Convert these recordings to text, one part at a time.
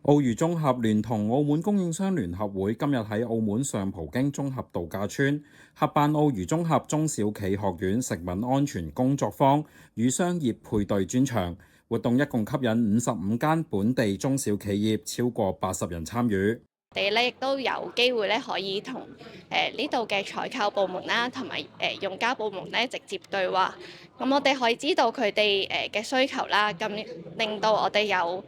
澳娛綜合聯同澳門供應商聯合會今日喺澳門上葡京綜合度假村合辦澳娛綜合中小企學院食品安全工作坊與商業配對專場活動，一共吸引55間本地中小企業超過80人參與。我哋咧亦都有機會咧，可以同呢度嘅採購部門啦，同埋用家部門咧直接對話。咁我哋可以知道佢哋嘅需求啦，咁令到我哋有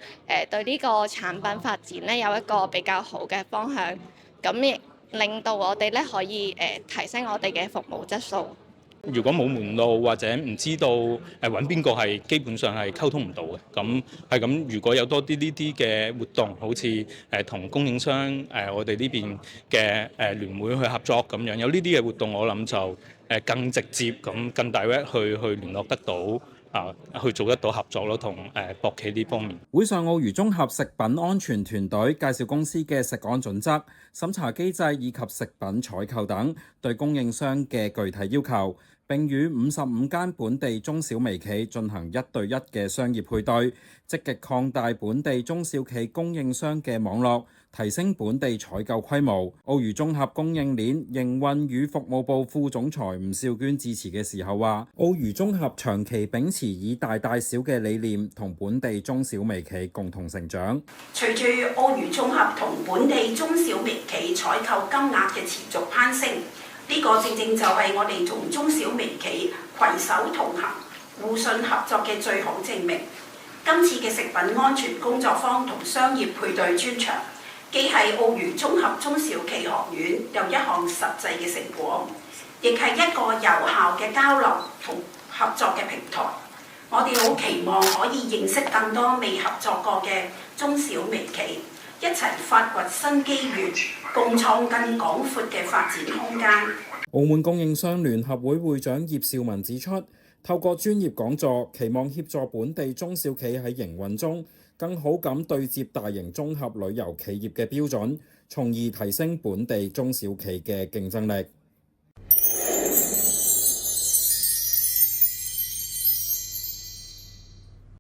對呢個產品發展咧有一個比較好嘅方向。咁亦令到我哋咧可以提升我哋嘅服務質素。如果冇門路或者唔知道揾邊個係基本上係溝通唔到嘅，咁係咁。如果有多啲呢啲嘅活動，好似同供應商我哋呢邊嘅聯會去合作咁樣，有呢啲嘅活動，我諗就更直接咁更direct去聯絡得到。去做得到合作咯，同博企呢方面。會上，澳娛綜合食品安全團隊介紹公司嘅食安準則、審查機制以及食品採購等對供應商嘅具體要求，並與55間本地中小微企進行1對1嘅商業配對，積極擴大本地中小企供應商嘅網絡，提升本地採購規模。澳娛綜合供應鏈營運與服務部副總裁吳少娟致辭嘅時候話，澳娛綜合長期秉持以大大小嘅理念，同本地中小微企共同成長。隨住澳娛綜合同本地中小微企採購金額嘅持續攀升，呢個正正就係我哋同中小微企攜手同行、互信合作嘅最好證明。今次嘅食品安全工作坊同商業配對專場，既係澳娛綜合中小企學院又一項實際嘅成果，亦係一個有效嘅交流同合作嘅平台。我哋好期望可以認識更多未合作過嘅中小微企，一齊發掘新機遇，共創更廣闊嘅發展空間。澳門供應商聯合會會長葉兆文指出，透過專業講座，期望協助本地中小企喺營運中更好咁對接大型綜合旅遊企業嘅標準，從而提升本地中小企嘅競爭力。